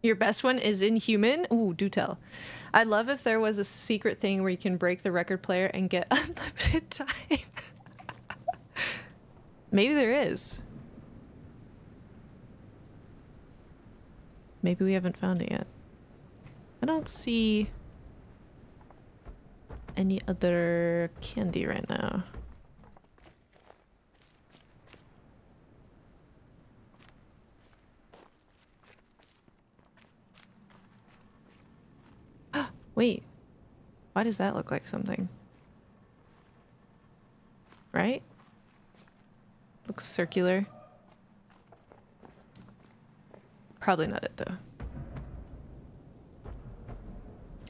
Your best one is Inhuman? Ooh, do tell. I'd love if there was a secret thing where you can break the record player and get unlimited time. Maybe there is. Maybe we haven't found it yet. I don't see any other candy right now. Wait, why does that look like something? Right? Looks circular. Probably not it though.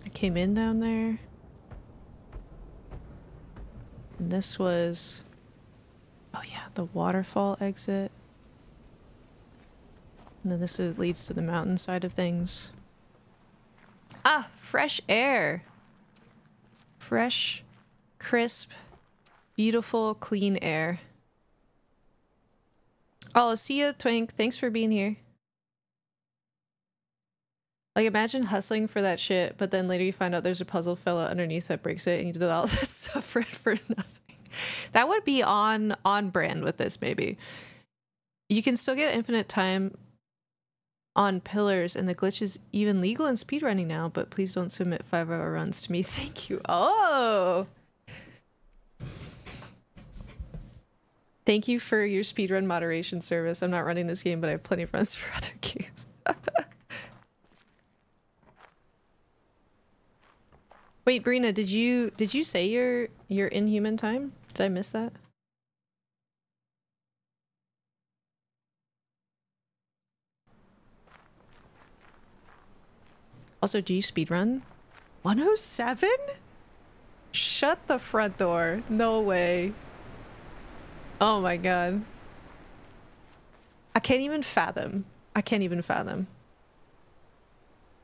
I came in down there. And this was... oh yeah, the waterfall exit. And then this leads to the mountain side of things. Ah, fresh air. Fresh, crisp, beautiful, clean air. Oh, see ya, Twink. Thanks for being here. Like, imagine hustling for that shit, but then later you find out there's a puzzle fella underneath that breaks it, and you did all that suffering for nothing. That would be on brand with this, maybe. You can still get infinite time on pillars, and the glitch is even legal in speedrunning now, but please don't submit 5-hour runs to me. Thank you. Oh! Thank you for your speedrun moderation service. I'm not running this game, but I have plenty of runs for other games. Wait, Brina, did you say your Inhuman time? Did I miss that? Also, do you speedrun? 107? Shut the front door. No way. Oh my god. I can't even fathom. I can't even fathom.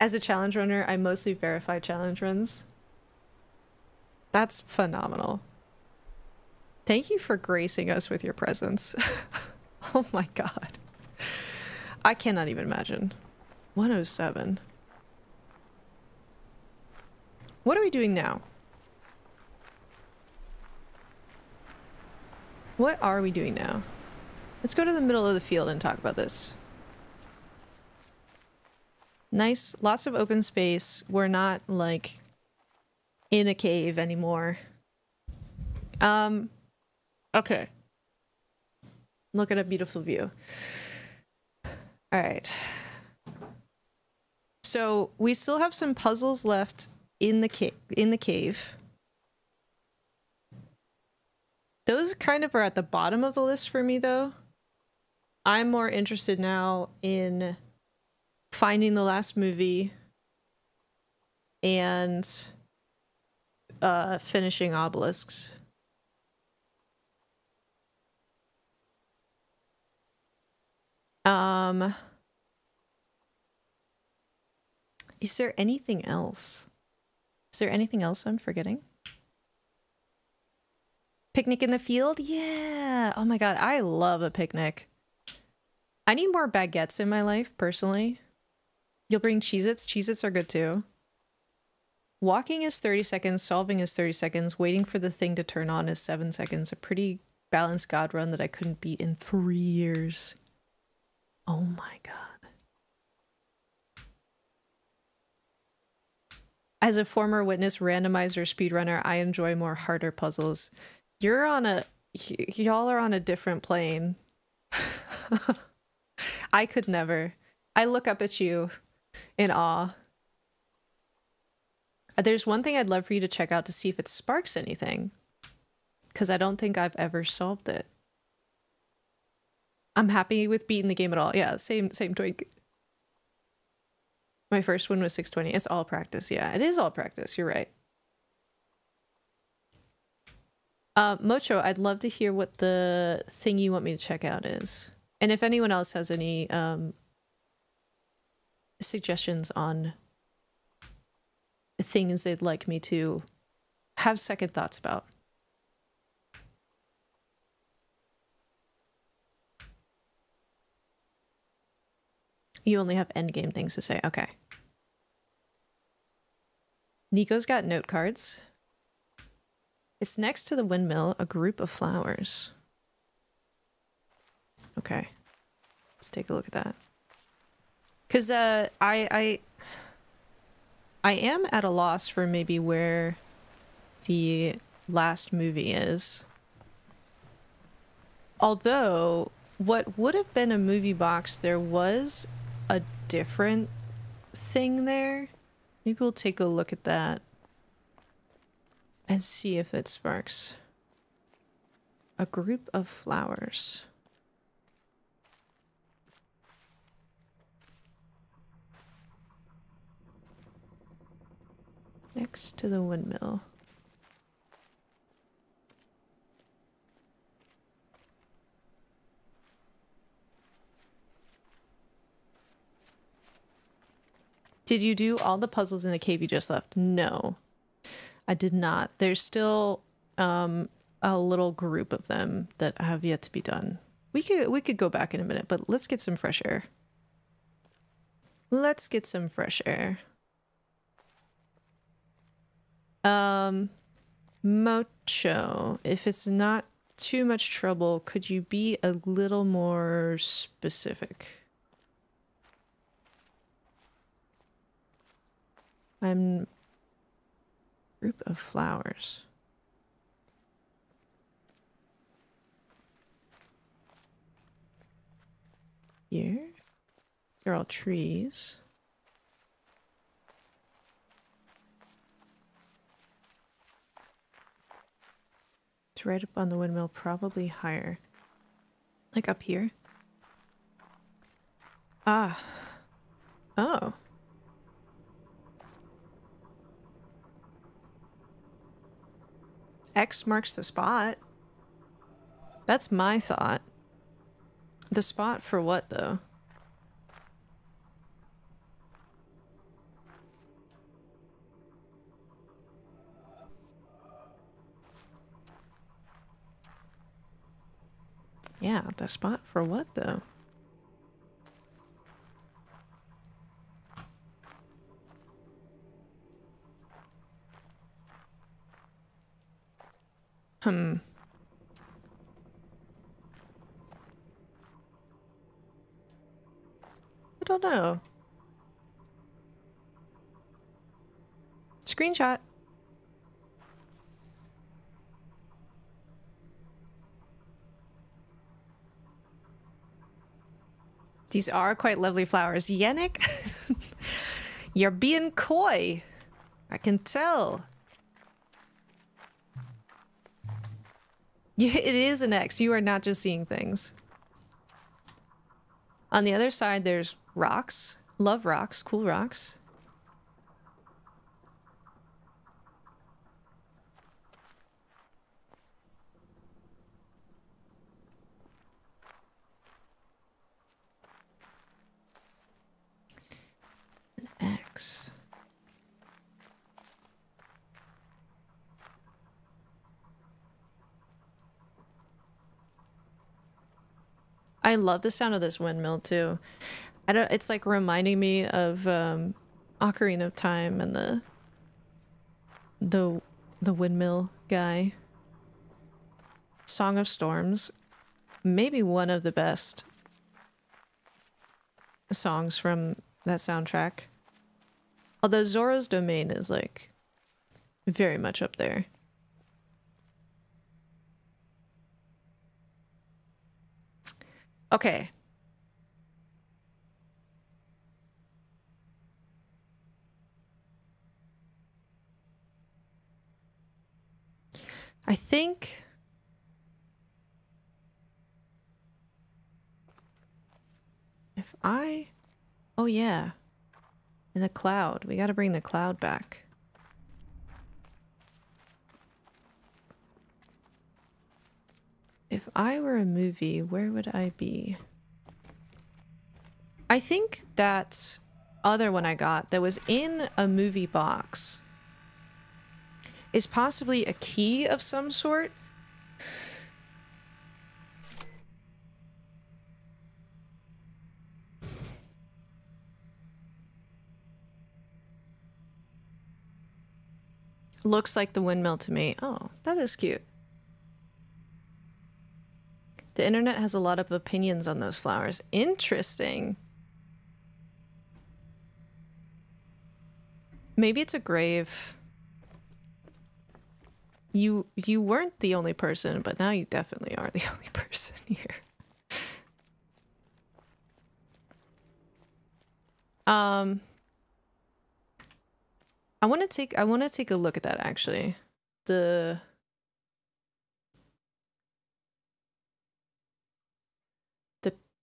As a challenge runner, I mostly verify challenge runs. That's phenomenal. Thank you for gracing us with your presence. Oh my god. I cannot even imagine. 107. What are we doing now? What are we doing now? Let's go to the middle of the field and talk about this. Nice, lots of open space. We're not like in a cave anymore. Okay. Look at a beautiful view. All right. So we still have some puzzles left in the cave. Those kind of are at the bottom of the list for me, though. I'm more interested now in finding the last movie and finishing obelisks. Is there anything else? Is there anything else I'm forgetting? Picnic in the field? Yeah. Oh my god, I love a picnic. I need more baguettes in my life, personally. You'll bring Cheez-Its? Cheez-Its are good too. Walking is 30 seconds, solving is 30 seconds, waiting for the thing to turn on is 7 seconds. A pretty balanced god run that I couldn't beat in 3 years. Oh my god. As a former witness randomizer speedrunner, I enjoy more harder puzzles. You're on a... y'all are on a different plane. I could never. I look up at you in awe. There's one thing I'd love for you to check out to see if it sparks anything. Because I don't think I've ever solved it. I'm happy with beating the game at all. Yeah, same twink. My first one was 620. It's all practice. Yeah, it is all practice. You're right. Mocho, I'd love to hear what the thing you want me to check out is. And if anyone else has any suggestions on things they'd like me to have second thoughts about. You only have endgame things to say. Okay. Nico's got note cards. It's next to the windmill, a group of flowers. Okay. Let's take a look at that. Because I am at a loss for maybe where the last movie is. Although, what would have been a movie box, there was a different thing there. Maybe we'll take a look at that and see if it sparks. A group of flowers. Next to the windmill. Did you do all the puzzles in the cave you just left? No, I did not. There's still a little group of them that have yet to be done. We could go back in a minute, but let's get some fresh air. Let's get some fresh air. Mocho, if it's not too much trouble, could you be a little more specific? I'm group of flowers. Here? They're all trees. It's right up on the windmill, probably higher. Like up here? Ah. Oh. X marks the spot. That's my thought. The spot for what, though? Yeah, the spot for what, though? I don't know. Screenshot. These are quite lovely flowers. Yannick, you're being coy. I can tell. Yeah, it is an X. You are not just seeing things. On the other side, there's rocks. Love rocks. Cool rocks. An X. I love the sound of this windmill too. It's like reminding me of Ocarina of Time and the windmill guy. Song of Storms, maybe one of the best songs from that soundtrack. Although Zora's Domain is like very much up there. Okay. I think if I... Oh yeah. In the cloud. We gotta bring the cloud back. If I were a movie, where would I be? I think that other one I got that was in a movie box is possibly a key of some sort. Looks like the windmill to me. Oh, that is cute. The internet has a lot of opinions on those flowers. Interesting. Maybe it's a grave. You weren't the only person, but now you definitely are the only person here. I want to take a look at that actually. The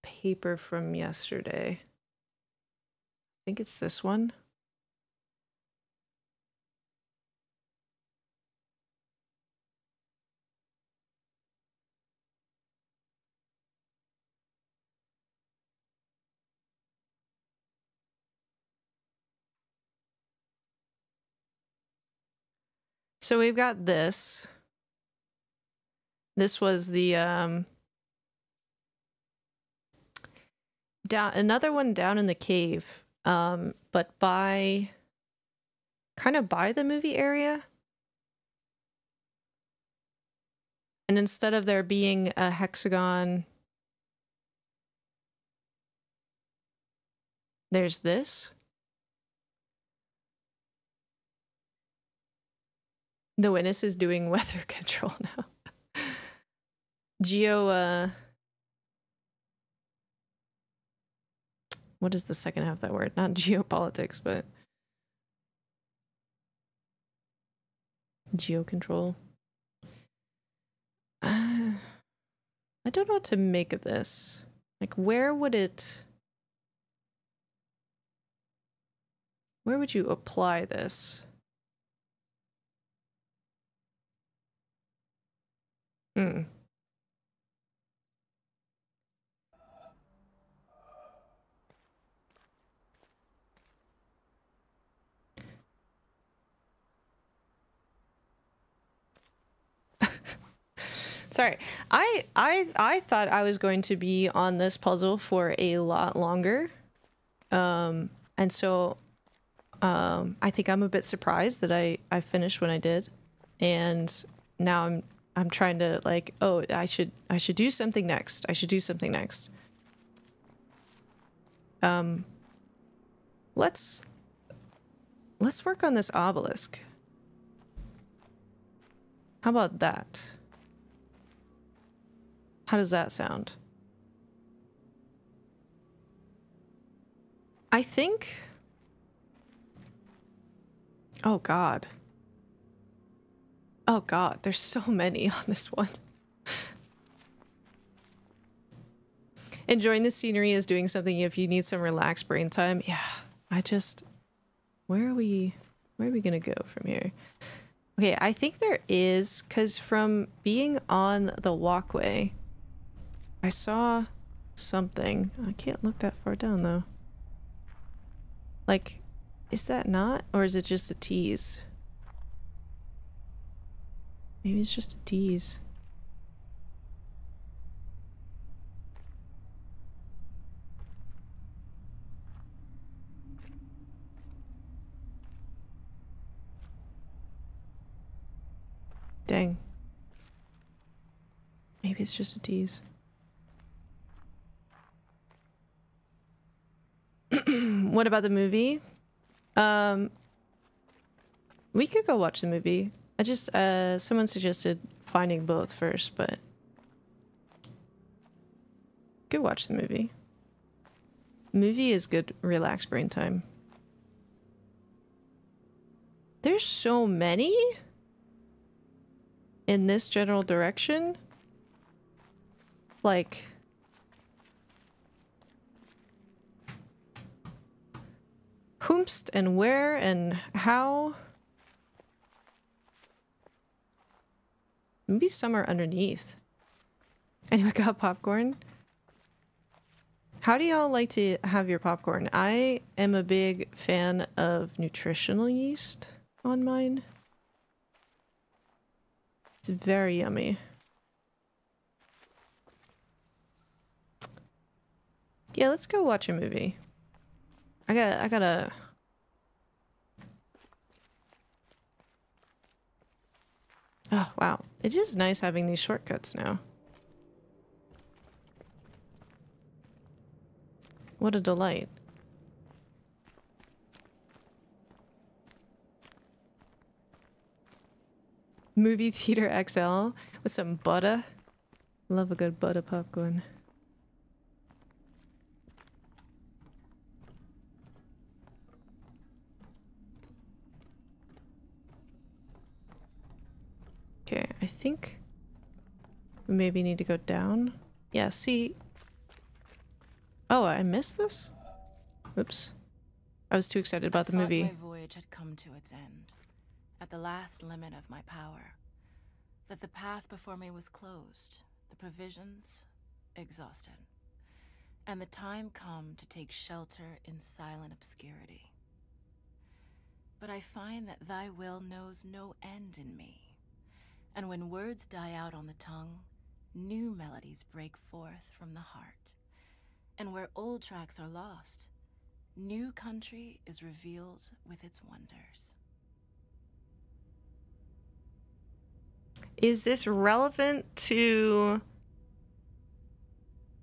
paper from yesterday. I think it's this one. So we've got this. This was the down, another one down in the cave, but by kind of by the movie area. And instead of there being a hexagon, there's this. The witness is doing weather control now. What is the second half of that word? Not geopolitics, but geocontrol. I don't know what to make of this. Like, where would you apply this? Sorry, I thought I was going to be on this puzzle for a lot longer, and so I think I'm a bit surprised that I finished when I did, and now I'm trying to like, oh, I should do something next. I should do something next. Let's work on this obelisk. How about that? How does that sound? I think... Oh God. Oh God, there's so many on this one. Enjoying the scenery is doing something if you need some relaxed brain time. Yeah, where are we gonna go from here? Okay, I think there is, because from being on the walkway, I saw something. I can't look that far down though. Like, is that not? Or is it just a tease? Maybe it's just a tease. Dang. Maybe it's just a tease. What about the movie? We could go watch the movie. I just, someone suggested finding both first, but... Go watch the movie. Movie is good, relaxed brain time. There's so many in this general direction. Like... Whomst and where and how? Maybe some are underneath. Anyone got popcorn? How do y'all like to have your popcorn? I am a big fan of nutritional yeast on mine. It's very yummy. Yeah, let's go watch a movie. I gotta... Oh, wow. It is nice having these shortcuts now. What a delight. Movie theater XL with some butter. Love a good butter popcorn. Okay, I think we maybe need to go down. Yeah, see. Oh, I missed this? Oops. I was too excited about the movie. My voyage had come to its end, at the last limit of my power. That the path before me was closed, the provisions exhausted, and the time come to take shelter in silent obscurity. But I find that thy will knows no end in me, and when words die out on the tongue, new melodies break forth from the heart. And where old tracks are lost, new country is revealed with its wonders. Is this relevant to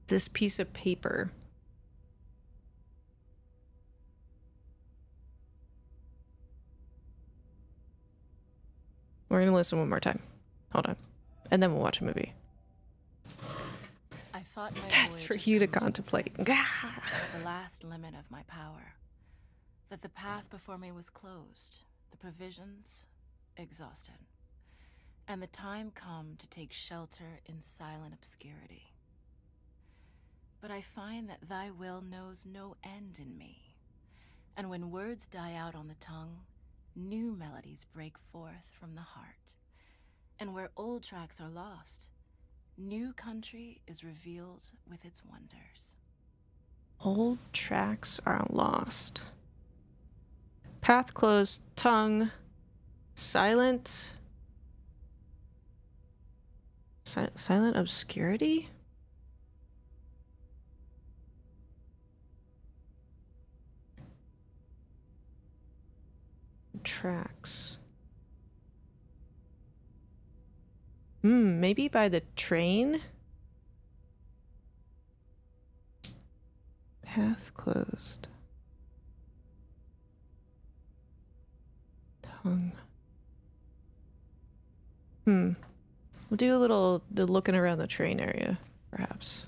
this piece of paper? We're gonna listen one more time. Hold on. And then we'll watch a movie. I thought my That's for you to contemplate. At the last limit of my power. That the path before me was closed, the provisions exhausted, and the time come to take shelter in silent obscurity. But I find that thy will knows no end in me, and when words die out on the tongue, new melodies break forth from the heart. And where old tracks are lost, new country is revealed with its wonders. Old tracks are lost. Path closed, tongue silent. Silent obscurity? Tracks. Maybe by the train? Path closed. Tongue. We'll do a little looking around the train area, perhaps.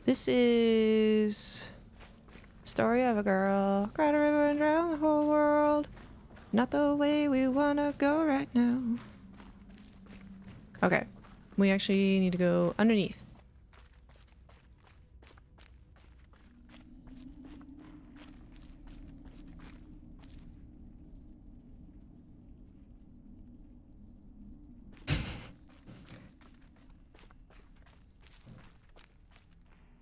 This is story of a girl cried a river and drowned the whole world. Not the way we wanna go right now. Okay, we actually need to go underneath.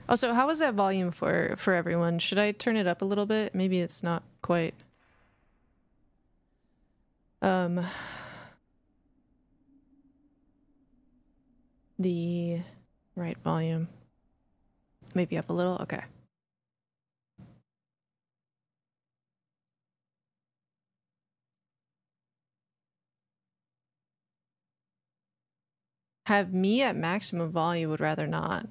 Also, how was that volume for everyone? Should I turn it up a little bit? Maybe it's not quite. The right volume. Maybe up a little? Okay. Have me at maximum volume, would rather not.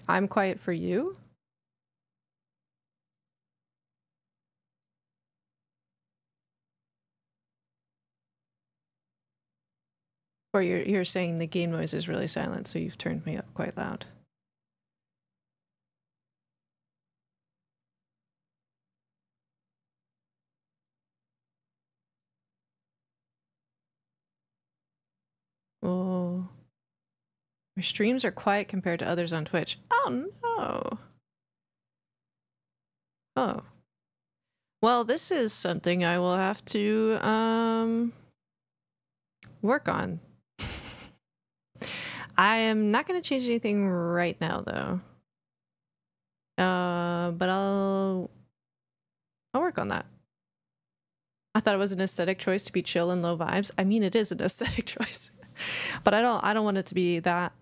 I'm quiet for you? Or you're saying the game noise is really silent, so you've turned me up quite loud. Oh. Your streams are quiet compared to others on Twitch. Oh no. Oh. Well, this is something I will have to work on. I am not going to change anything right now though. But I'll work on that. I thought it was an aesthetic choice to be chill and low vibes. I mean, it is an aesthetic choice. But I don't want it to be that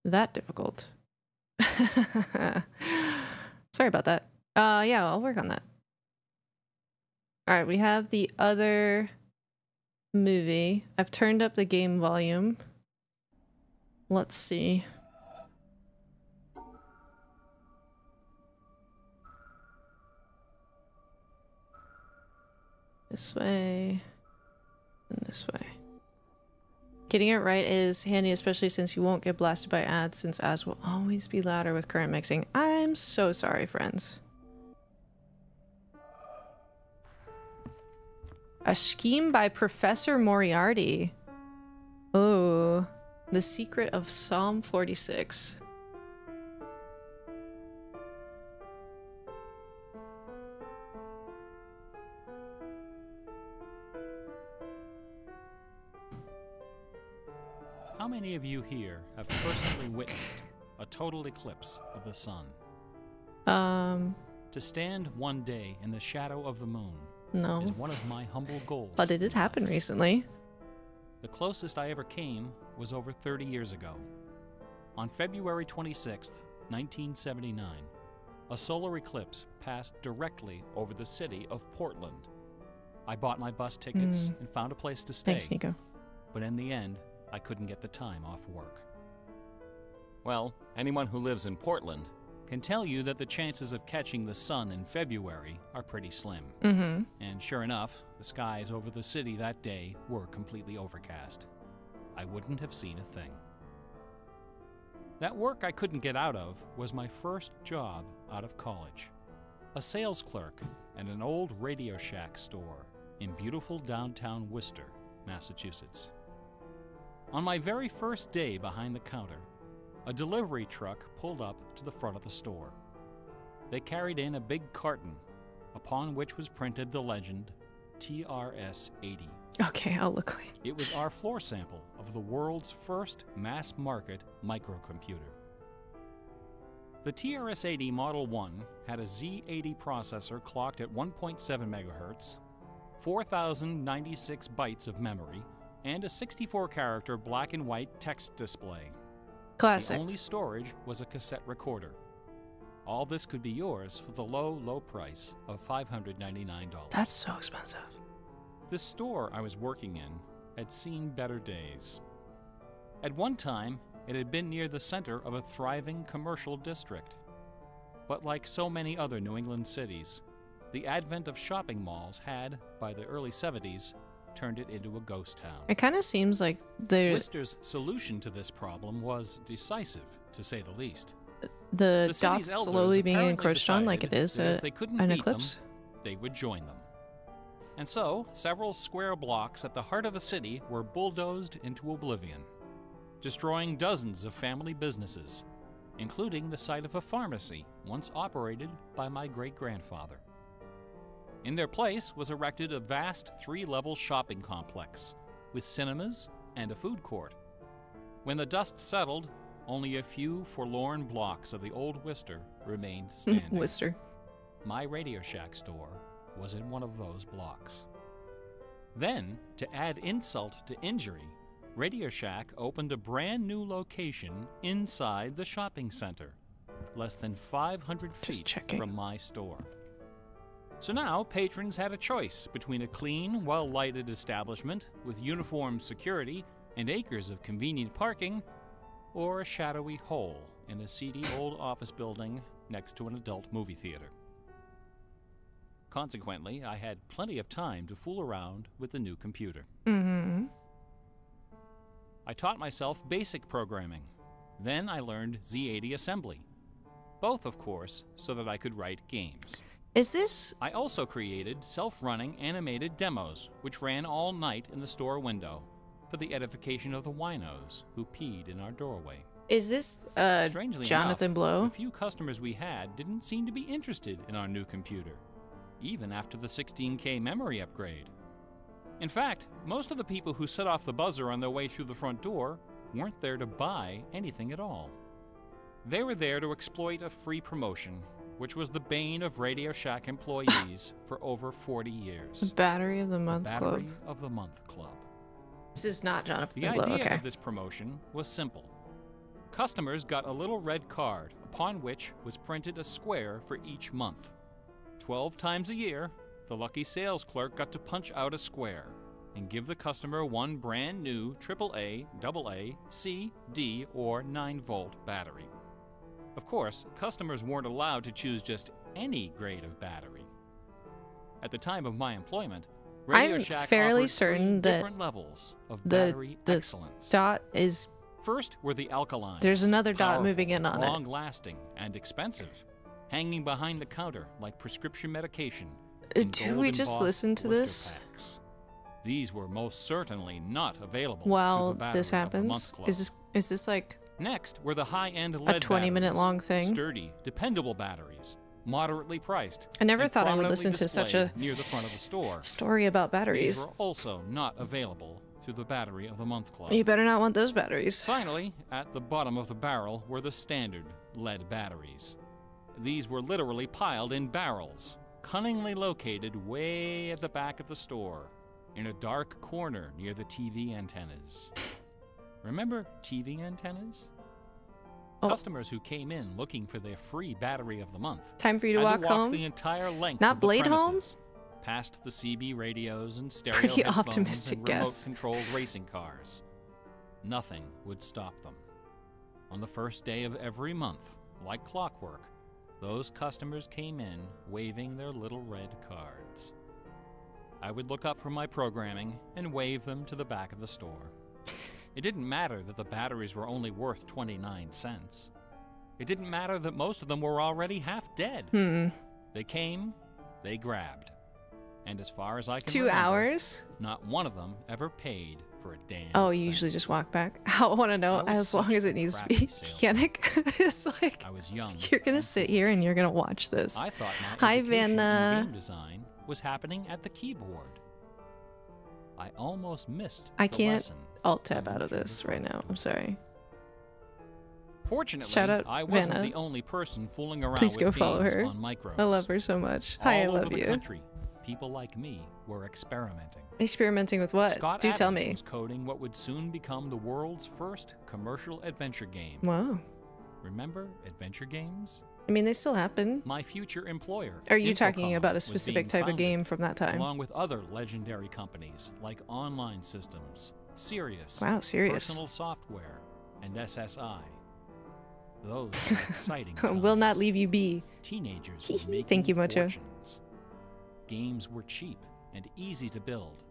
that difficult. Sorry about that. Yeah, I'll work on that. All right, we have the other movie. I've turned up the game volume. Let's see. This way and this way. Getting it right is handy, especially since you won't get blasted by ads, since ads will always be louder with current mixing. I'm so sorry, friends. A scheme by Professor Moriarty. Oh, The Secret of Psalm 46. How many of you here have personally witnessed a total eclipse of the sun? To stand one day in the shadow of the moon No. is one of my humble goals. But it did happen recently. The closest I ever came was over 30 years ago. On February 26th, 1979, a solar eclipse passed directly over the city of Portland. I bought my bus tickets and found a place to stay. Thanks, Nico. But in the end, I couldn't get the time off work. Well, anyone who lives in Portland can tell you that the chances of catching the sun in February are pretty slim. And sure enough, the skies over the city that day were completely overcast. I wouldn't have seen a thing. That work I couldn't get out of was my first job out of college. A sales clerk at an old Radio Shack store in beautiful downtown Worcester, Massachusetts. On my very first day behind the counter, a delivery truck pulled up to the front of the store. They carried in a big carton, upon which was printed the legend TRS-80. Okay, I'll look away. It was our floor sample of the world's first mass-market microcomputer. The TRS-80 Model 1 had a Z80 processor clocked at 1.7 MHz, 4,096 bytes of memory, and a 64-character black and white text display. Classic. The only storage was a cassette recorder. All this could be yours for the low, low price of $599. That's so expensive. The store I was working in had seen better days. At one time, it had been near the center of a thriving commercial district. But like so many other New England cities, the advent of shopping malls had, by the early 70s, turned it into a ghost town. It kind of seems like the Worcester's solution to this problem was decisive, to say the least. the city's dots elders slowly being apparently encroached on like it decided is that if they couldn't an beat eclipse. them, they would join them. And so, several square blocks at the heart of the city were bulldozed into oblivion, destroying dozens of family businesses, including the site of a pharmacy once operated by my great-grandfather. In their place was erected a vast 3-level shopping complex with cinemas and a food court. When the dust settled, only a few forlorn blocks of the old Worcester remained standing. Worcester. My Radio Shack store was in one of those blocks. Then, to add insult to injury, Radio Shack opened a brand new location inside the shopping center, less than 500 feet from my store. So now, patrons had a choice between a clean, well-lighted establishment with uniformed security and acres of convenient parking, or a shadowy hole in a seedy old office building next to an adult movie theater. Consequently, I had plenty of time to fool around with the new computer. I taught myself basic programming. Then I learned Z80 assembly. Both, of course, so that I could write games. Is this... I also created self-running animated demos, which ran all night in the store window for the edification of the winos who peed in our doorway. Is this, Strangely Jonathan enough, Blow? the few customers we had didn't seem to be interested in our new computer, even after the 16K memory upgrade. In fact, most of the people who set off the buzzer on their way through the front door weren't there to buy anything at all. They were there to exploit a free promotion, which was the bane of Radio Shack employees for over 40 years. The Battery of the Month Club. Battery of the Month Club. This is not Jonathan The Blow, idea okay. of this promotion was simple. Customers got a little red card upon which was printed a square for each month. 12 times a year, the lucky sales clerk got to punch out a square and give the customer one brand new AAA, AA, C, D, or 9-volt battery. Of course, customers weren't allowed to choose just any grade of battery. At the time of my employment, Radio Shack fairly offered certain 3 that different levels of battery excellence. Dot is... First were the alkaline. There's another dot powerful, moving in on it. long-lasting, and expensive, hanging behind the counter like prescription medication. Do we just listen to this? Packs. These were most certainly not available while through the battery this of the happens? month club. Is this like Next were the high-end lead 20-minute long thing? Sturdy, dependable batteries, moderately priced. I never and thought I would prominently listen to such a displayed near the front of the store. story about batteries. These were also not available through the battery of the month club. You better not want those batteries. Finally, at the bottom of the barrel were the standard lead batteries. These were literally piled in barrels, cunningly located way at the back of the store, in a dark corner near the TV antennas. Remember TV antennas? Oh. Customers who came in looking for their free battery of the month Time for you to had walk home? the entire length Not of the Blade home? premises, past the CB radios and stereo Pretty headphones optimistic and guess. remote-controlled racing cars. Nothing would stop them. On the first day of every month, like clockwork, those customers came in waving their little red cards. I would look up from my programming and wave them to the back of the store. It didn't matter that the batteries were only worth 29 cents. It didn't matter that most of them were already half dead. They came, they grabbed. And as far as I can 2 remember, hours? not one of them ever paid for a damn Oh, you thing. usually just walk back. I want to know, I was as long such as a it needs to crappy be salesman. mechanic. It's like, I was young. you're going to and sit here and you're going to watch this. I thought my Hi, education in Vanna. game design was happening at the keyboard. I almost missed I the can't lesson. alt tab out of this right now. I'm sorry. Fortunately, Shout out I wasn't Vanna. the only person fooling around Please with go follow games her. on micros. I love her so much. All Hi, I over love the you. country, people like me were experimenting. Experimenting with what? Scott Do tell Adams me. was coding what would soon become the world's first commercial adventure game. Wow. Remember adventure games? I mean, they still happen. My future employer. Are you talking Infocom, about a was specific being type of founded, game from that time? Along with other legendary companies like Online Systems, Sirius, Wow, serious. Personal Software, and SSI. Those were exciting Will not times. leave you be. Teenagers were making Thank you, Mocho. fortunes. Games were cheap and easy to build.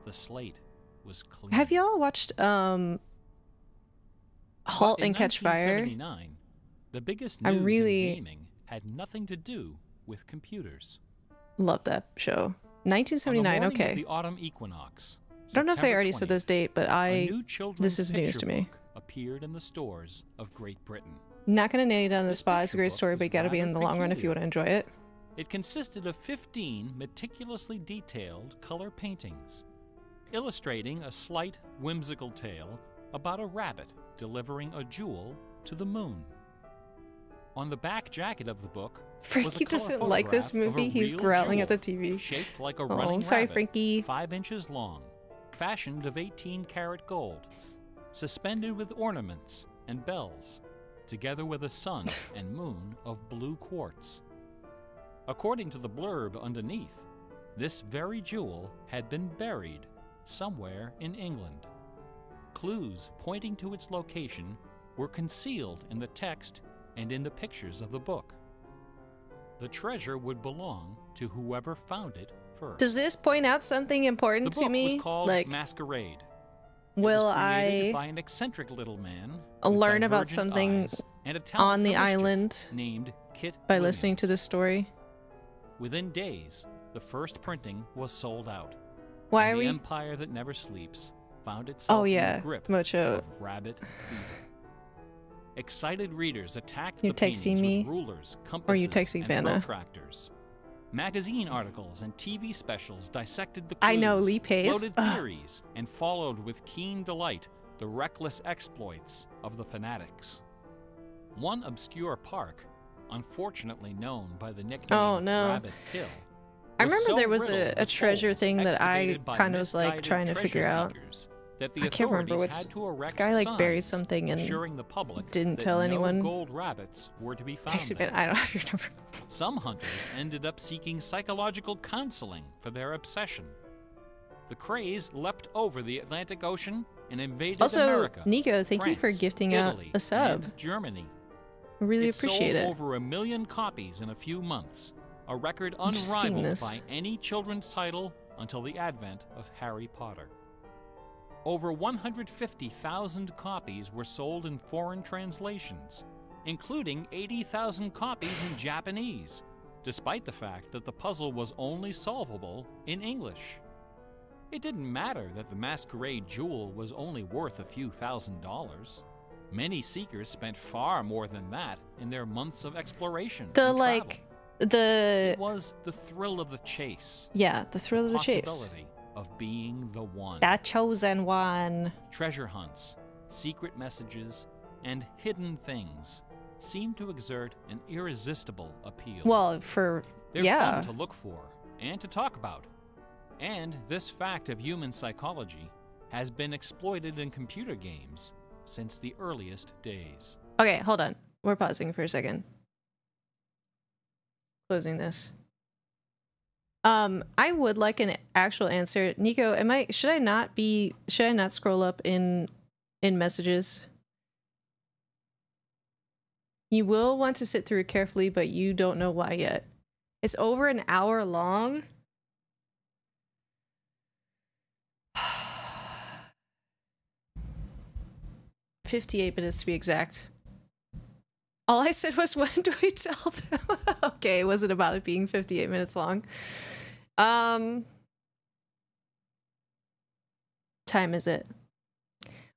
The slate was clean. Have y'all watched Halt But in and Catch Fire? 1979, the biggest I news really- in gaming had nothing to do with computers. Love that show. On the 1979, morning of okay. the autumn equinox, I don't know if they September already said 20th, this date, but a new children's this is news picture to me. book appeared in the stores of Great Britain. Not gonna nail you down on the This spot. It's a picture great book story, was but you gotta be in rather the long run if you peculiar. want to enjoy it. It consisted of 15 meticulously detailed color paintings, illustrating a slight whimsical tale about a rabbit delivering a jewel to the moon. On the back jacket of the book was a Frankie color doesn't like this photograph of a movie. He's real growling at the jewel, TV. shaped like a Oh, running I'm sorry, rabbit, Frankie. 5 inches long, fashioned of 18-karat gold, suspended with ornaments and bells, together with a sun and moon of blue quartz. According to the blurb underneath, this very jewel had been buried somewhere in England. Clues pointing to its location were concealed in the text and in the pictures of the book. The treasure would belong to whoever found it first. Does this point out something important The to book me? was called Like, Masquerade. It will was created I by an eccentric little man with learn about divergent something eyes and a talent on the for mischief island named Kit by listening to Williams. this story? Within days, the first printing was sold out. Why and are the we? empire that never sleeps found itself Oh in yeah, the grip Mocho. of rabbit fever. Excited readers attacked You the paintings texting me? with rulers, Or compasses, you texting and Vanna? protractors. Magazine articles and TV specials dissected the clues, I know, Lee Pace. floated Ugh. theories, and followed with keen delight the reckless exploits of the fanatics. One obscure park, unfortunately known by the nickname Oh, no. Rabbit Hill, I was remember so there was riddled a with treasure holes thing that I excavated by kind of was like misguided trying to treasure figure out. seekers that the I can't remember authorities which. had to erect This guy like buried signs something and assuring the public didn't that tell anyone. no gold rabbits were to be found Text me, there. I don't have your number. Some hunters ended up seeking psychological counseling for their obsession. The craze leapt over the Atlantic Ocean and invaded Also, America, Nico, thank you for France, gifting Italy, out a sub. and Germany. I really It appreciate sold it. over 1 million copies in a few months, a record I'm just seeing unrivaled this. by any children's title until the advent of Harry Potter. Over 150,000 copies were sold in foreign translations, including 80,000 copies in Japanese, despite the fact that the puzzle was only solvable in English. It didn't matter that the masquerade jewel was only worth a few $1,000s. Many seekers spent far more than that in their months of exploration and travel. It was the thrill of the chase. Yeah, the thrill of the chase. Possibility of being the one. That chosen one. Treasure hunts, secret messages, and hidden things seem to exert an irresistible appeal. Well, They're fun to look for and to talk about. And this fact of human psychology has been exploited in computer games since the earliest days. Okay, hold on. We're pausing for a second. Closing this. I would like an actual answer. Nico, should I not scroll up in messages? You will want to sit through it carefully, but you don't know why yet. It's over an hour long. 58 minutes to be exact. All I said was, when do we tell them? Okay, it wasn't about it being 58 minutes long. Time is it?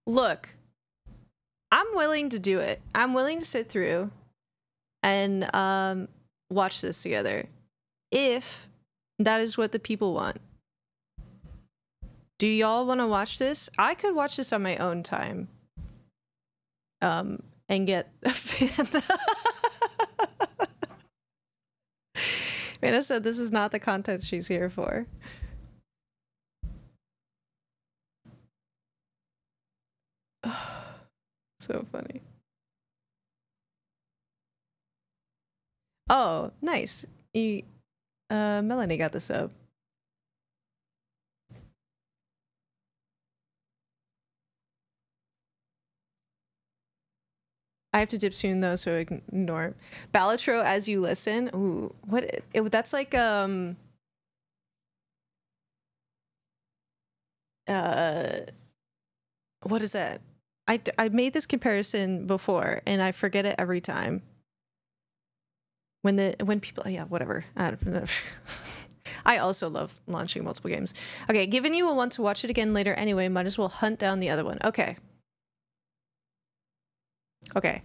Look, I'm willing to do it. I'm willing to sit through and watch this together, if that is what the people want. Do y'all want to watch this? I could watch this on my own time. And get a fan. Vanna said this is not the content she's here for. So funny. Oh, nice. Melanie got this up. I have to dip soon though, so ignore. Balatro as you listen. Ooh, that's like what is that? I made this comparison before and I forget it every time. When people, yeah, whatever. I don't know. I also love launching multiple games. Okay, given you will want to watch it again later anyway, might as well hunt down the other one. Okay. Okay,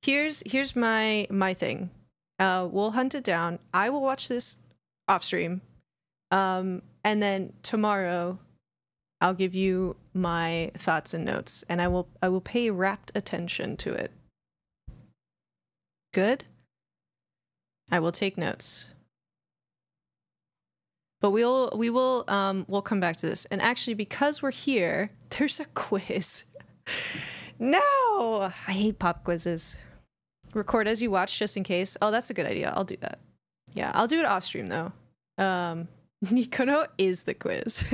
here's my thing. We'll hunt it down. I will watch this off stream, and then tomorrow, I'll give you my thoughts and notes, and I will pay rapt attention to it. Good. I will take notes. But we'll come back to this. And actually, because we're here, there's a quiz. No! I hate pop quizzes. Record as you watch just in case. Oh, that's a good idea. I'll do that. Yeah, I'll do it off stream though. Nikono is the quiz.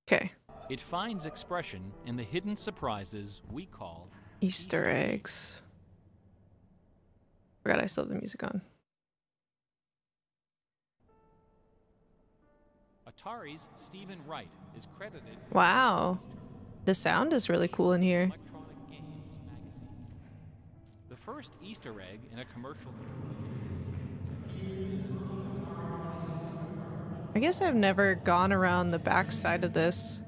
Okay. It finds expression in the hidden surprises we call Easter eggs. Forgot I still have the music on. Atari's Stephen Wright is credited. Wow. The sound is really cool in here. Electronic Games magazine. The first Easter egg in a commercial. I guess I've never gone around the back side of this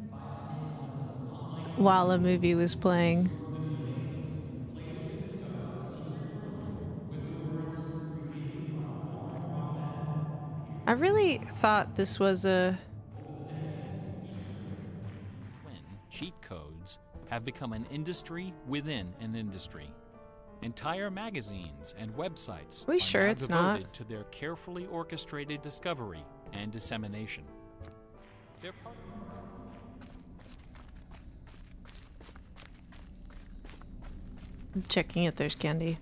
while a movie was playing. I really thought this was a... Cheat codes have become an industry within an industry. Entire magazines and websites Are we sure now it's devoted not? to their carefully orchestrated discovery and dissemination. They're part I'm checking if there's candy.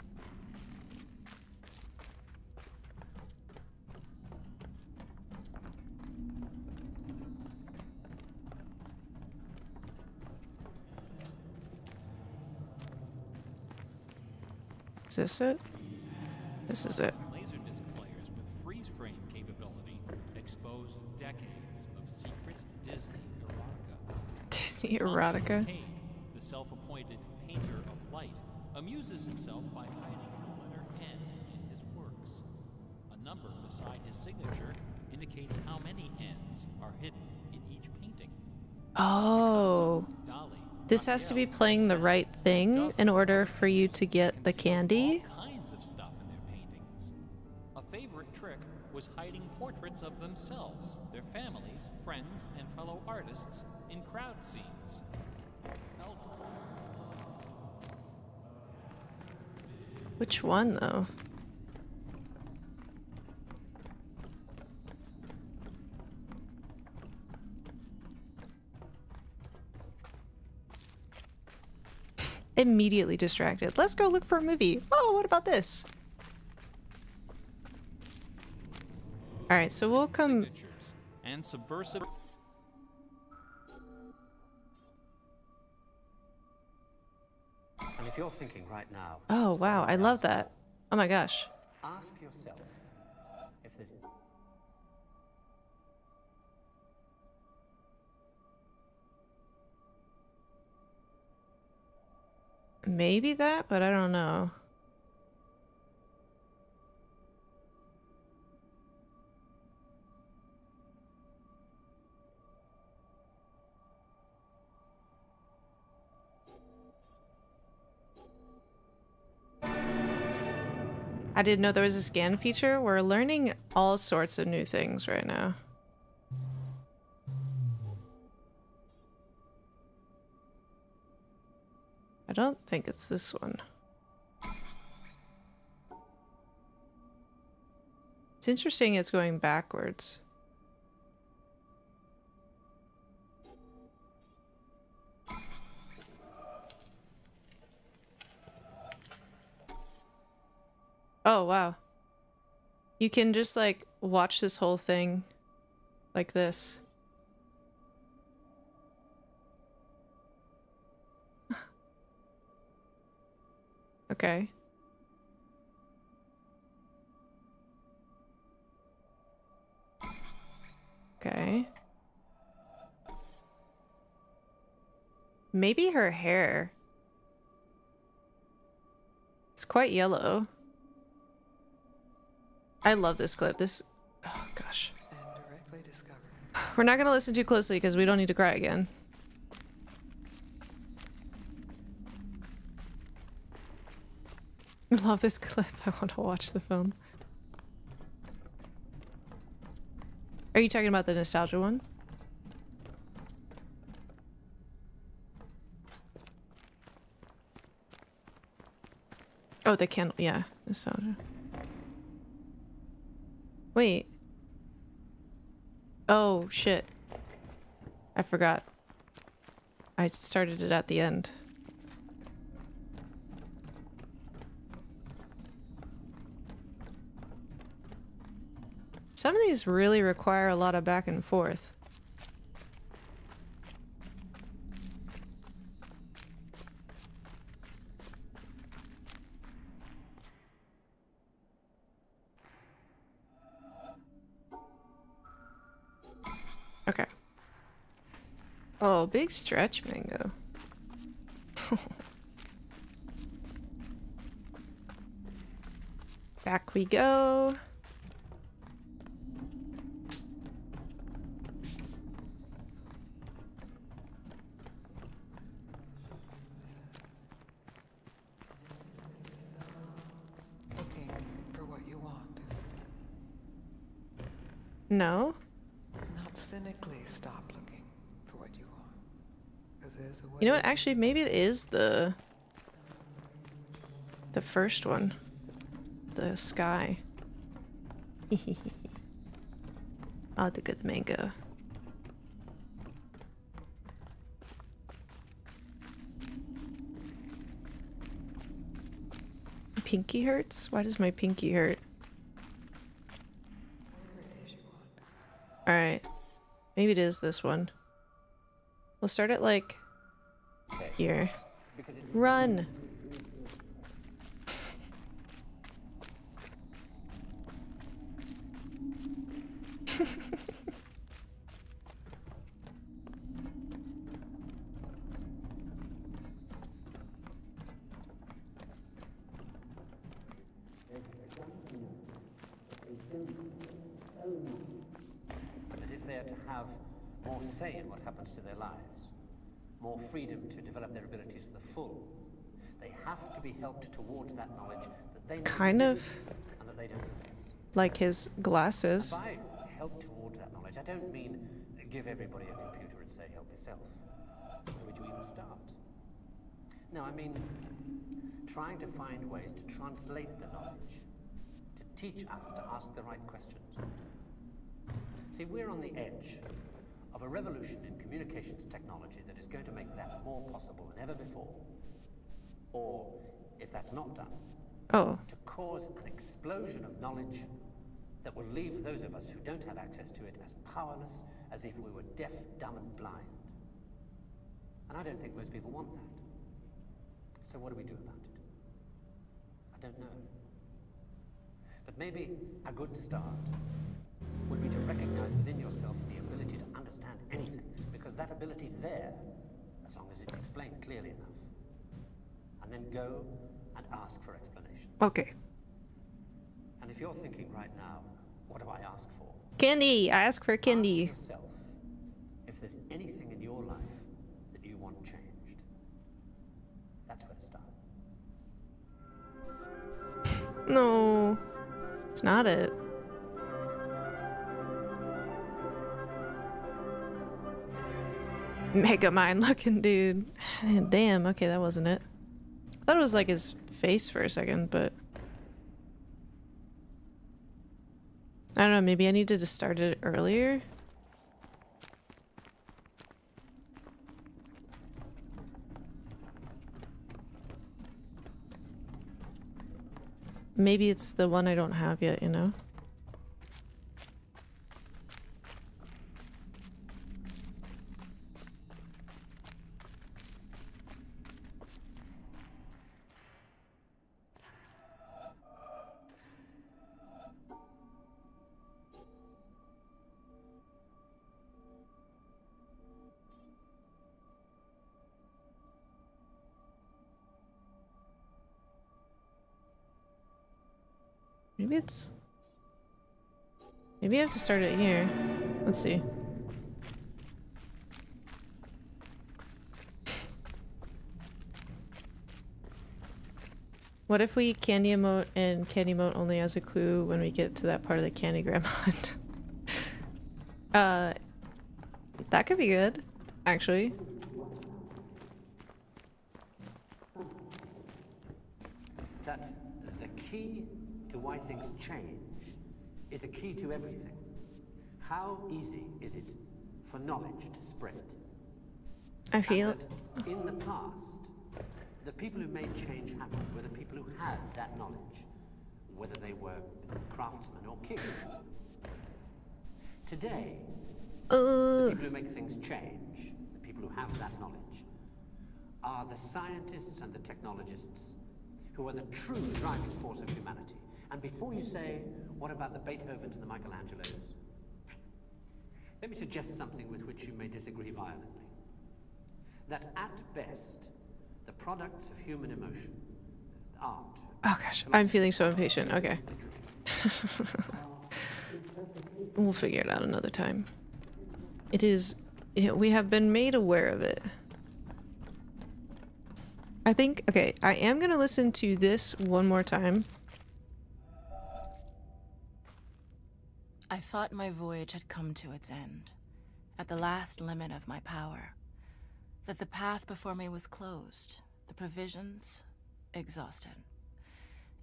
Is this it? This is it. Laserdisc players with freeze frame capability exposed decades of secret Disney erotica. Disney erotica? Arcade, the self-appointed painter of light, amuses himself by hiding the letter N in his works. A number beside his signature indicates how many N's are hidden in each painting. Oh. Dolly, This has to be playing the right thing in order for you to get the candy? all kinds of stuff in their paintings. A favorite trick was hiding portraits of themselves, their families, friends, and fellow artists in crowd scenes. Which one, though? Immediately distracted. Let's go look for a movie. Oh, what about this? Alright, so we'll come... Signatures and subversive. And if you're thinking right now, Oh, wow, I love that. Oh my gosh. ask yourself if there's Maybe that, but I don't know. I didn't know there was a scan feature. We're learning all sorts of new things right now. I don't think it's this one. It's interesting it's going backwards. Oh, wow. You can just, like, watch this whole thing like this. Okay. Okay. Maybe her hair. It's quite yellow. I love this clip. This... Oh, gosh. We're not gonna listen too closely because we don't need to cry again. I love this clip. I want to watch the film. Are you talking about the nostalgia one? Oh, the candle. Yeah, nostalgia. Wait. Oh, shit. I forgot. I started it at the end. Some of these really require a lot of back and forth. Okay. Oh, big stretch mango. Back we go. Looking for what you want. No. Not cynically stop looking for what you want. 'Cause there's a way. You know what? Actually, maybe it is the first one. The sky. Oh, the good mango. pinky hurts? Why does my pinky hurt? Alright. Maybe it is this one. We'll start it like here. Run! That if they are to have more say in what happens to their lives, more freedom to develop their abilities to the full, they have to be helped towards that knowledge that they know Kind of and that they don't possess. like his glasses. By help towards that knowledge, I don't mean give everybody a computer and say help yourself. Where would you even start? No, I mean trying to find ways to translate the knowledge, to teach us to ask the right questions. See, we're on the edge of a revolution in communications technology that is going to make that more possible than ever before. Or, if that's not done, Oh. to cause an explosion of knowledge that will leave those of us who don't have access to it as powerless as if we were deaf, dumb, and blind. And I don't think most people want that. So what do we do about it? I don't know. But maybe a good start would be to recognize within yourself the ability to understand anything, because that ability is there, as long as it's explained clearly enough. And then go and ask for explanation. Okay. And if you're thinking right now, what do I ask for? Candy! I ask for candy. Ask yourself if there's anything in your life that you want changed. That's where to start. No. It's not it. Mega mind looking dude. Damn, okay, that wasn't it. I thought it was like his face for a second, but I don't know, maybe I needed to start it earlier. Maybe it's the one I don't have yet, you know? Maybe it's... Maybe I have to start it here. Let's see. What if we candy emote and candy emote only as a clue when we get to that part of the candygram hunt? That could be good, actually. That the key to why things change is the key to everything. How easy is it for knowledge to spread? I feel... And that in the past, the people who made change happen were the people who had that knowledge, whether they were craftsmen or kings. Today, the people who make things change, the people who have that knowledge, are the scientists and the technologists who are the true driving force of humanity. And before you say, what about the Beethovens and the Michelangelos? Let me suggest something with which you may disagree violently. That at best, the products of human emotion, art... Oh gosh, I'm feeling so impatient. Okay. We'll figure it out another time. It is... You know, we have been made aware of it. I think... Okay, I am gonna listen to this one more time. I thought my voyage had come to its end, at the last limit of my power. That the path before me was closed, the provisions exhausted,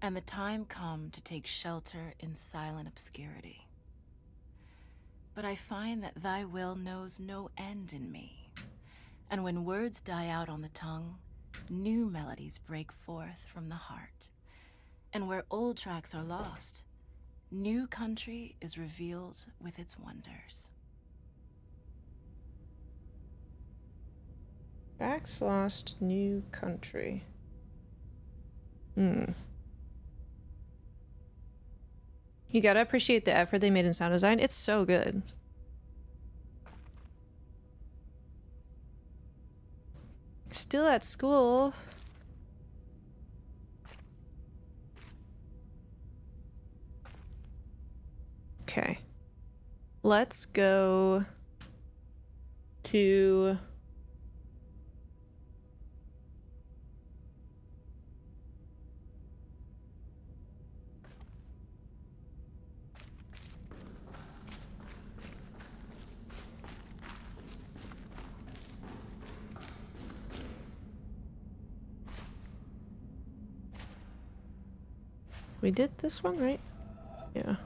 and the time come to take shelter in silent obscurity. But I find that thy will knows no end in me, and when words die out on the tongue, new melodies break forth from the heart, And where old tracks are lost, new country is revealed with its wonders. Tracks lost, new country. You gotta appreciate the effort they made in sound design. It's so good. Still at school. Okay. Let's go to... We did this one, right? Yeah.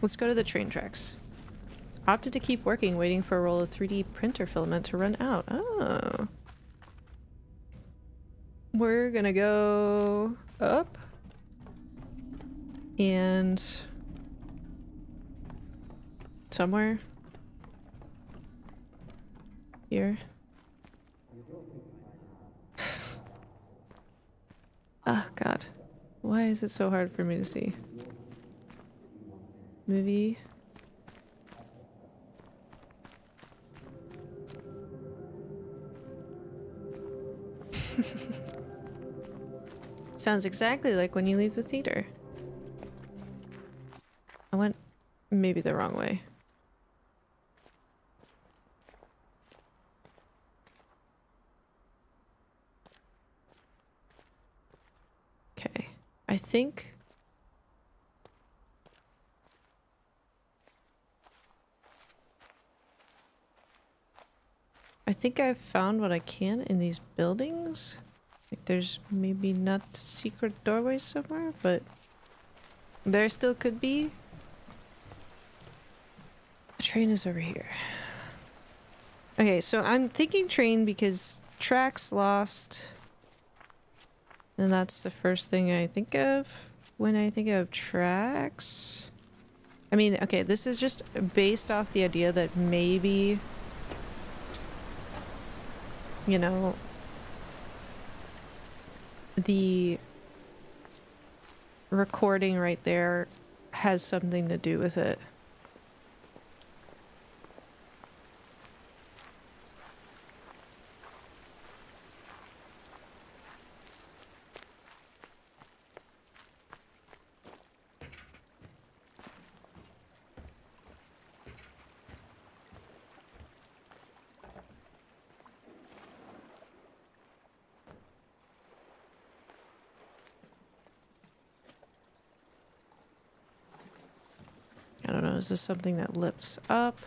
Let's go to the train tracks. Opted to keep working, waiting for a roll of 3D printer filament to run out. Oh. We're gonna go up. And... somewhere. Here. Oh god. Why is it so hard for me to see? Movie. Sounds exactly like when you leave the theater. I went maybe the wrong way. Okay, I think I've found what I can in these buildings. Like there's maybe not secret doorways somewhere, but there still could be. The train is over here. Okay, so I'm thinking train because tracks lost. And that's the first thing I think of when I think of tracks. I mean, okay, this is just based off the idea that maybe, you know, the recording right there has something to do with it. I don't know, is this something that lifts up?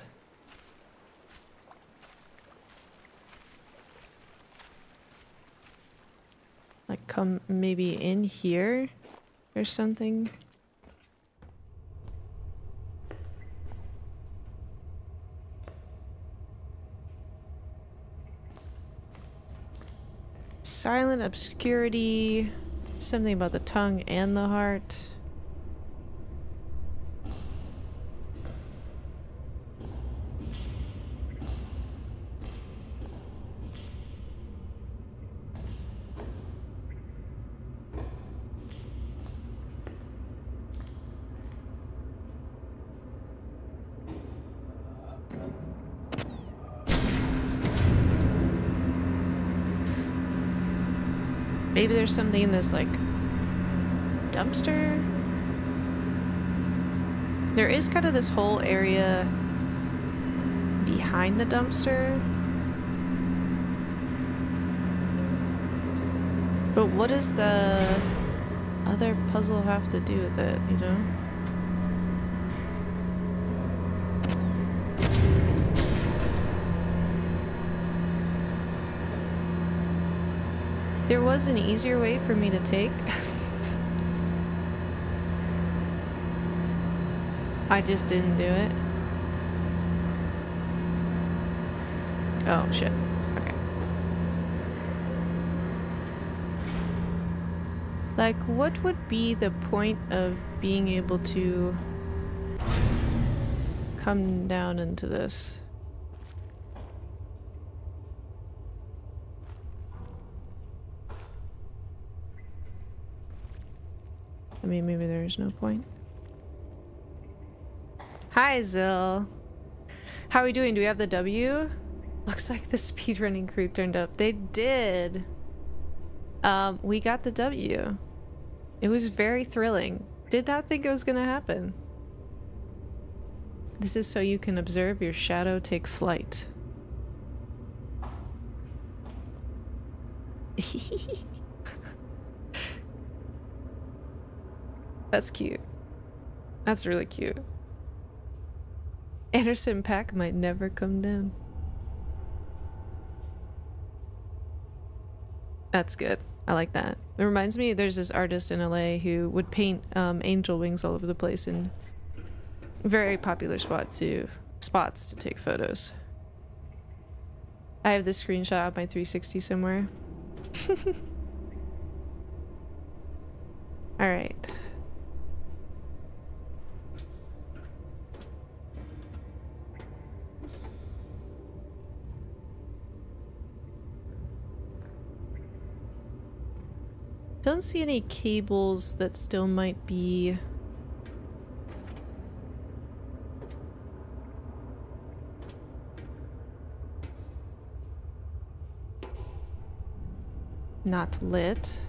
Like come maybe in here or something? Silent obscurity, something about the tongue and the heart. Maybe there's something in this, like, dumpster? There is kind of this whole area behind the dumpster. But what does the other puzzle have to do with it, you know? There was an easier way for me to take. I just didn't do it. Oh, shit. Okay. Like, what would be the point of being able to come down into this? I mean, maybe there's no point. Hi, Zill. How are we doing? Do we have the W? Looks like the speedrunning crew turned up. They did. We got the W. It was very thrilling. Did not think it was gonna happen. This is so you can observe your shadow take flight. That's cute. That's really cute. Anderson .Paak might never come down. That's good. I like that. It reminds me, there's this artist in LA who would paint angel wings all over the place in very popular spots to take photos. I have this screenshot of my 360 somewhere. All right. Don't see any cables that still might be not lit.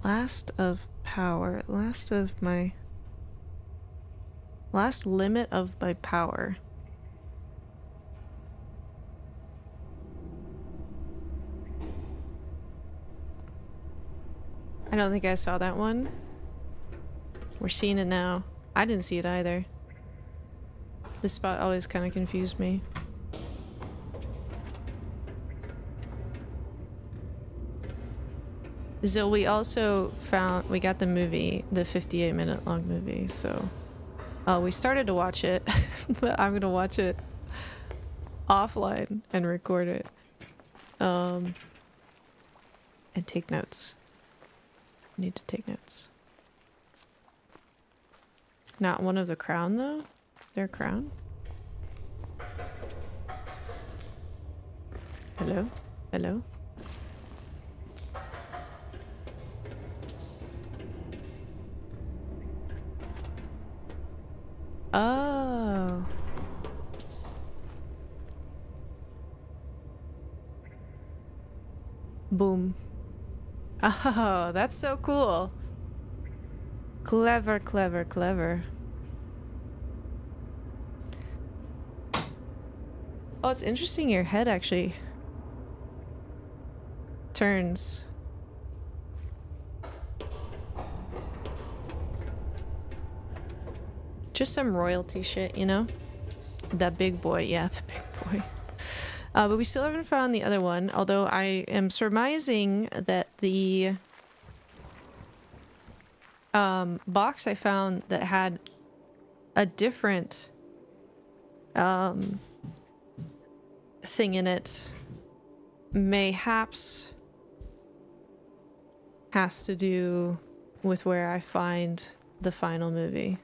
Last of power. Last limit of my power. I don't think I saw that one. We're seeing it now. I didn't see it either. This spot always kind of confused me. Zil, we also found, we got the movie, the 58-minute long movie, so we started to watch it, but I'm gonna watch it offline and record it, and take notes. Need to take notes. Not one of the crown though? Their crown? Hello? Hello? Oh. Boom. Oh, that's so cool. Clever, clever, clever. Oh, it's interesting your head actually turns. Just some royalty shit, you know? That big boy, yeah, the big boy. But we still haven't found the other one, although I am surmising that the box I found that had a different thing in it mayhaps has to do with where I find the final movie.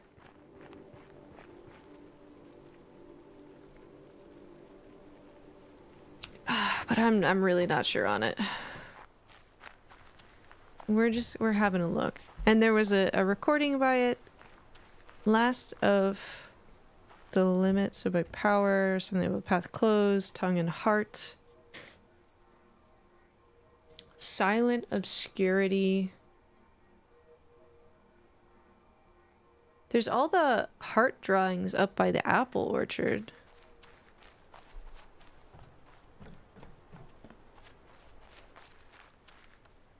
But I'm really not sure on it. We're having a look. And there was a recording by it. Last of the limits of my power, something about path closed, tongue and heart. Silent obscurity. There's all the heart drawings up by the apple orchard.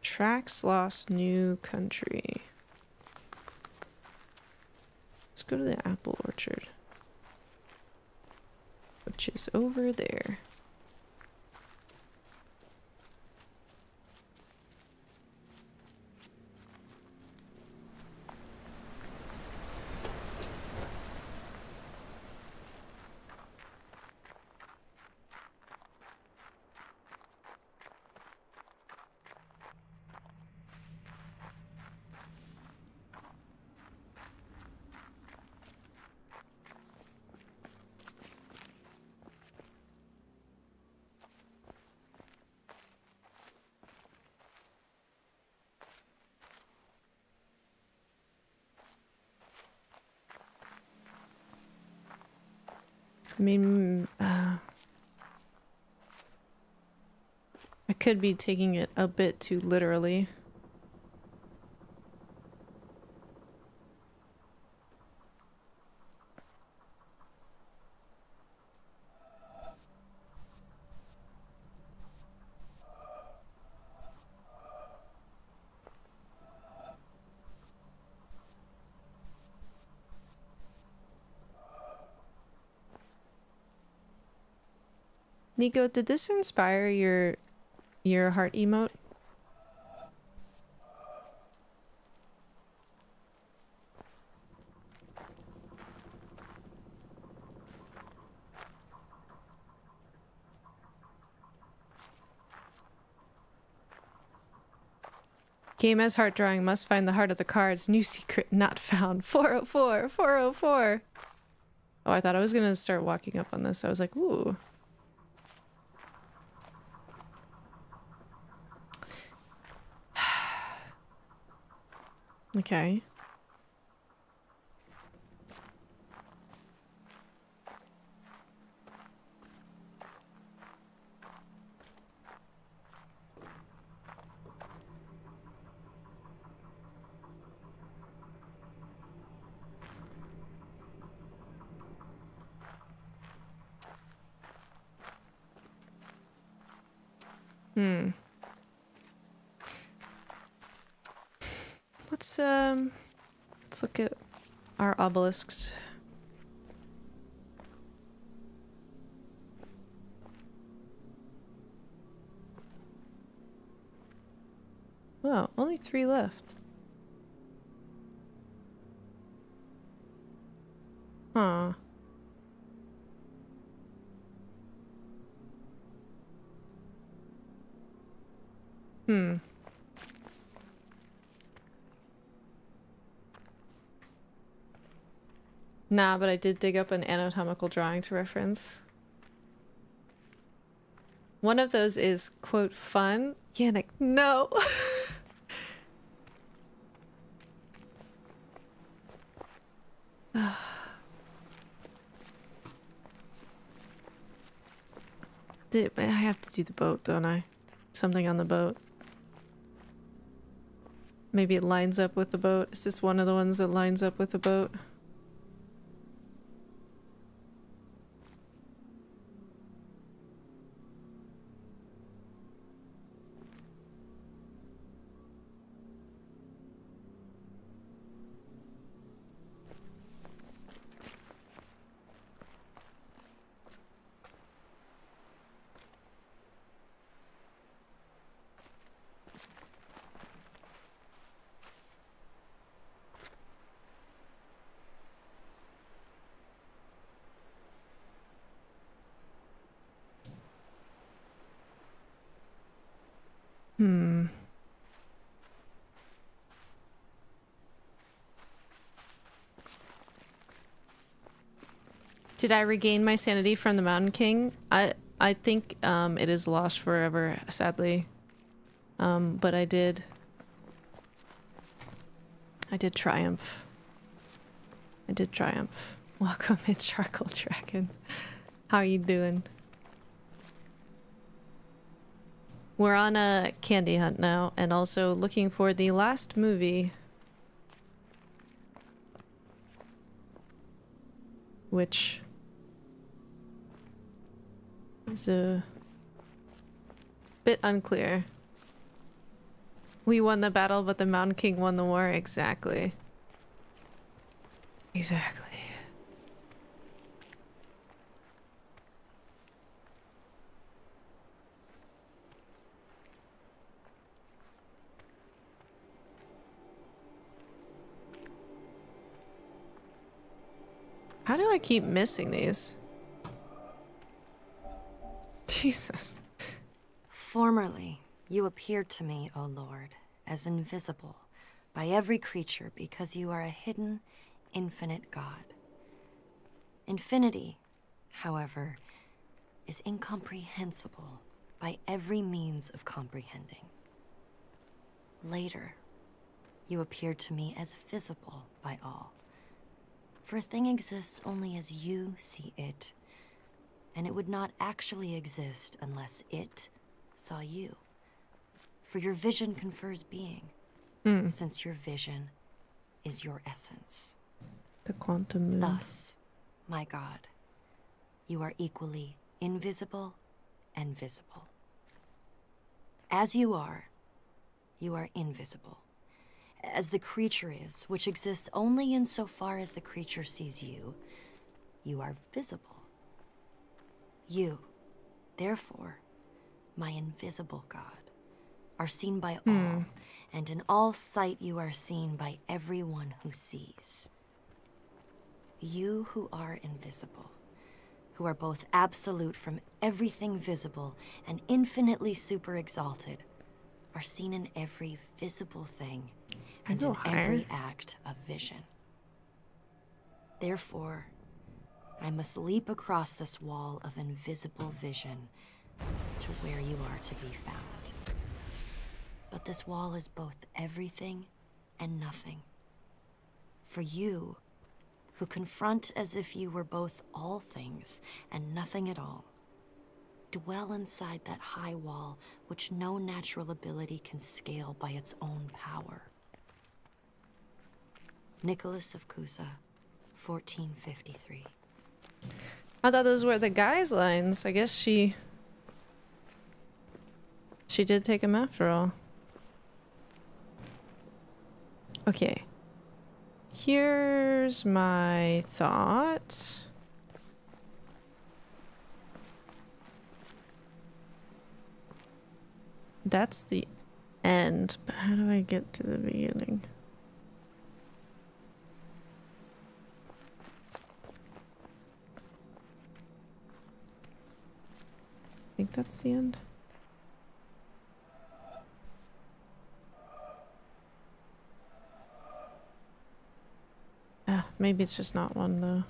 Tracks lost, new country. Let's go to the apple orchard, which is over there. I mean, I could be taking it a bit too literally. Nico, did this inspire your heart emote? Game as heart drawing must find the heart of the cards. New secret not found. 404, 404. Oh, I thought I was gonna start walking up on this. I was like, ooh. Okay. Let's look at our obelisks. Wow, only 3 left. Huh. Nah, but I did dig up an anatomical drawing to reference. One of those is, quote, fun. Yannick, no! I have to do the boat, don't I? Something on the boat. Maybe it lines up with the boat. Is this one of the ones that lines up with the boat? Did I regain my sanity from the Mountain King? I think it is lost forever, sadly. But I did triumph. I did triumph. Welcome in, Charcoal Dragon. How are you doing? We're on a candy hunt now, and also looking for the last movie. Which is a bit unclear. We won the battle, but the Mountain King won the war. Exactly. Exactly. How do I keep missing these? Jesus. Formerly, you appeared to me, O Lord, as invisible by every creature because you are a hidden, infinite God. Infinity, however, is incomprehensible by every means of comprehending. Later, you appeared to me as visible by all. For a thing exists only as you see it, and it would not actually exist unless it saw you. For your vision confers being, since your vision is your essence. The quantum moon. Thus, my God, you are equally invisible and visible. As you are invisible, as the creature is, which exists only insofar as the creature sees you, you are visible. You, therefore, my invisible God, are seen by all, and in all sight you are seen by everyone who sees. You who are invisible, who are both absolute from everything visible and infinitely super exalted, are seen in every visible thing and in every act of vision. Therefore, I must leap across this wall of invisible vision to where you are to be found. But this wall is both everything and nothing. For you, who confront as if you were both all things and nothing at all, dwell inside that high wall which no natural ability can scale by its own power. Nicholas of Cusa, 1453. I thought those were the guy's lines. I guess she did take him after all. Okay. Here's my thought. That's the end, but how do I get to the beginning? I think that's the end. Ah, maybe it's just not one though.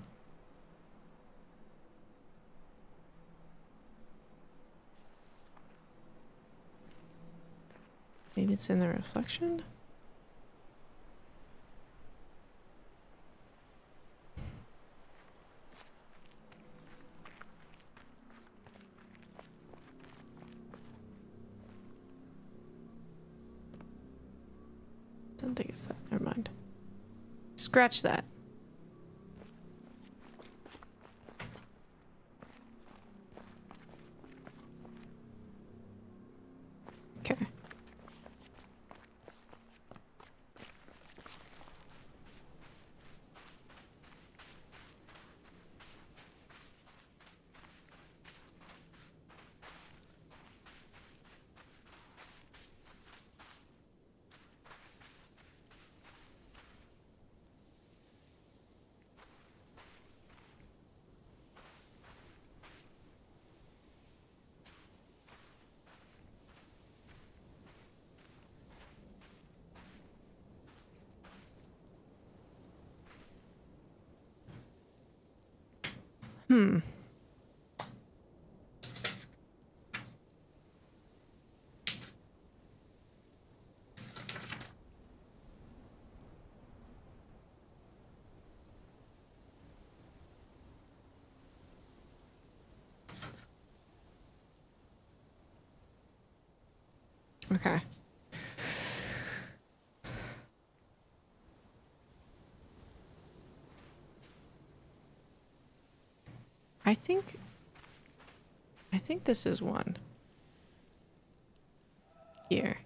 Maybe it's in the reflection? Don't think it's that. Never mind. Scratch that. Okay. Okay. I think this is one. Here.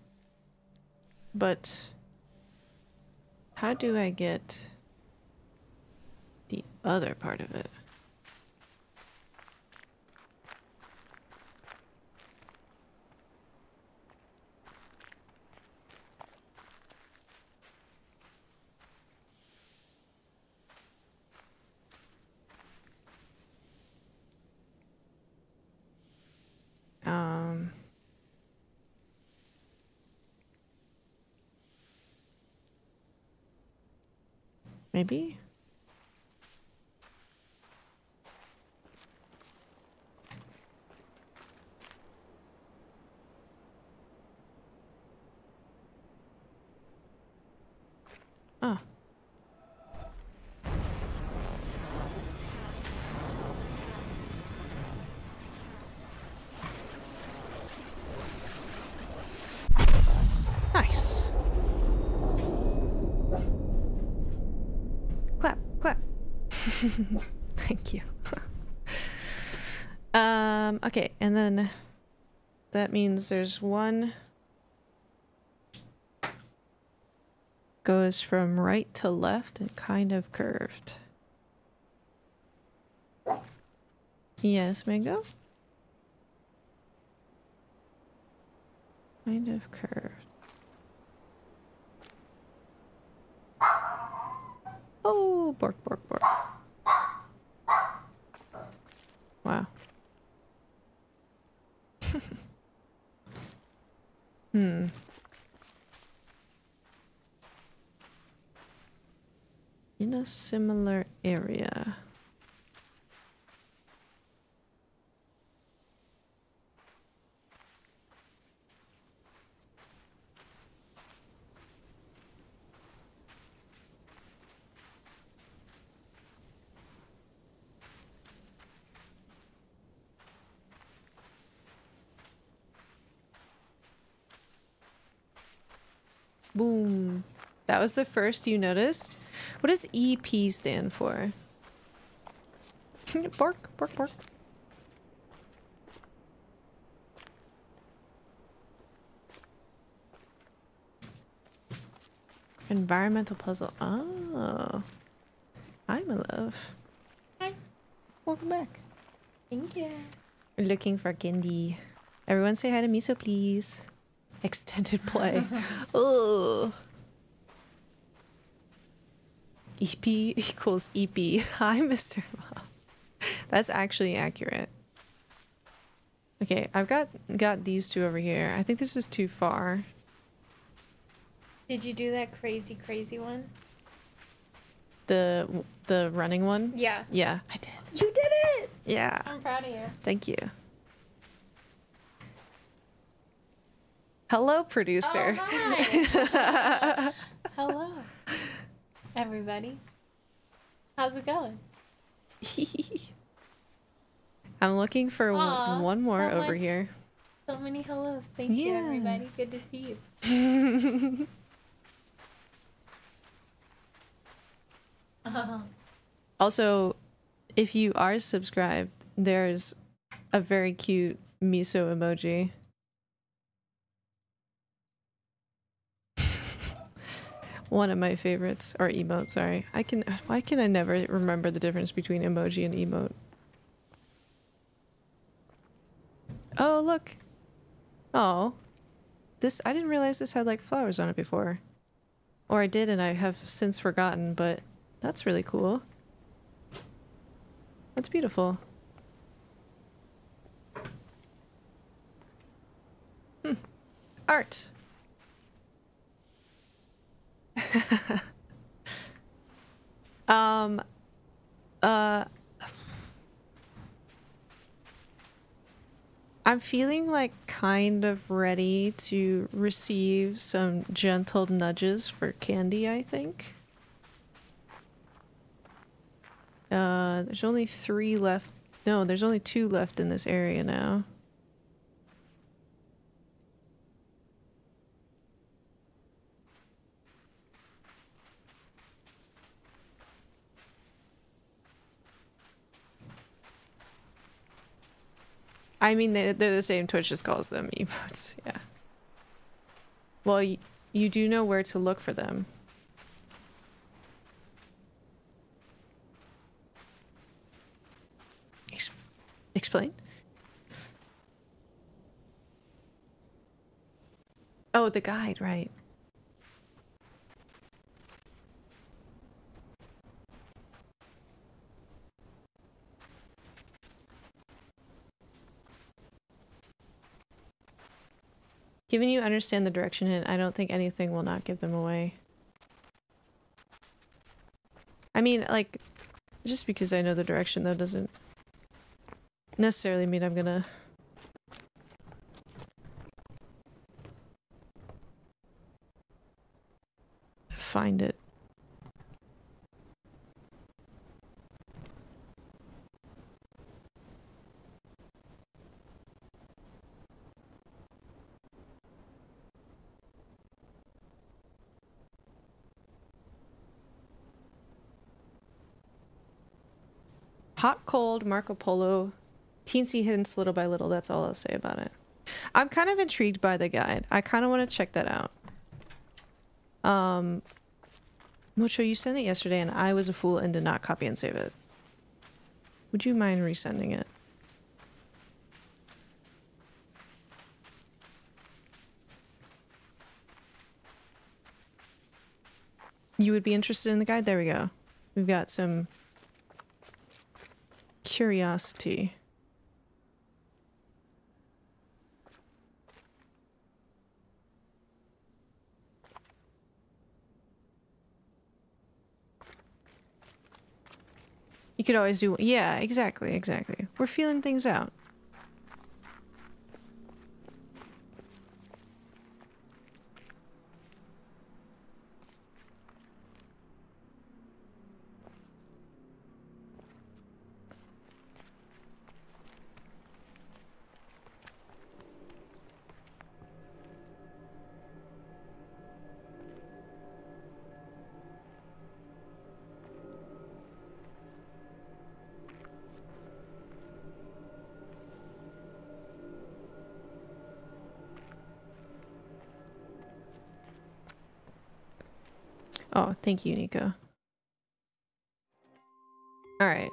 But how do I get the other part of it? Maybe? Oh. Nice. Clap, clap. Thank you. Okay, and then that means there's one goes from right to left and kind of curved. Yes, Mango? Kind of curved. Oh, bork, bork, bork. Wow. Hmm. In a similar area. Boom. That was the first you noticed? What does EP stand for? Bork, bork, bork. Environmental puzzle. Oh. Hi, my love. Hi. Welcome back. Thank you. We're looking for candy. Everyone say hi to Miso, please. Extended play. Oh. EP equals EP. Hi, Mr. Mom. That's actually accurate. Okay, I've got these two over here. I think this is too far. Did you do that crazy one? The running one? Yeah. Yeah, I did. You did it! Yeah. I'm proud of you. Thank you. Hello, producer. Oh, hi. Hello, everybody. How's it going? I'm looking for Aw, one more so over much. here. So many hellos. Thank you, Yeah. everybody. Good to see you. Also, if you are subscribed, there's a very cute miso emoji. One of my favorites, or emote, sorry. Why can I never remember the difference between emoji and emote? Oh, look. Oh. I didn't realize this had like flowers on it before. Or I did and I have since forgotten, but that's really cool. That's beautiful. Art. I'm feeling like kind of ready to receive some gentle nudges for candy, I think. There's only 3 left. No, there's only 2 left in this area now. I mean, they're the same. Twitch just calls them emotes, yeah. Well, you do know where to look for them. Explain? Oh, the guide, right. Given you understand the direction hint, I don't think anything will not give them away. I mean, like, just because I know the direction, though, doesn't necessarily mean I'm gonna find it. Hot, cold, Marco Polo. Teensy hints little by little. That's all I'll say about it. I'm kind of intrigued by the guide. I kind of want to check that out. Mocho, you sent it yesterday and I was a fool and did not copy and save it. Would you mind resending it? You would be interested in the guide? There we go. We've got some curiosity. You could always do... Yeah, exactly, exactly. We're feeling things out. Oh, thank you, Nico. All right.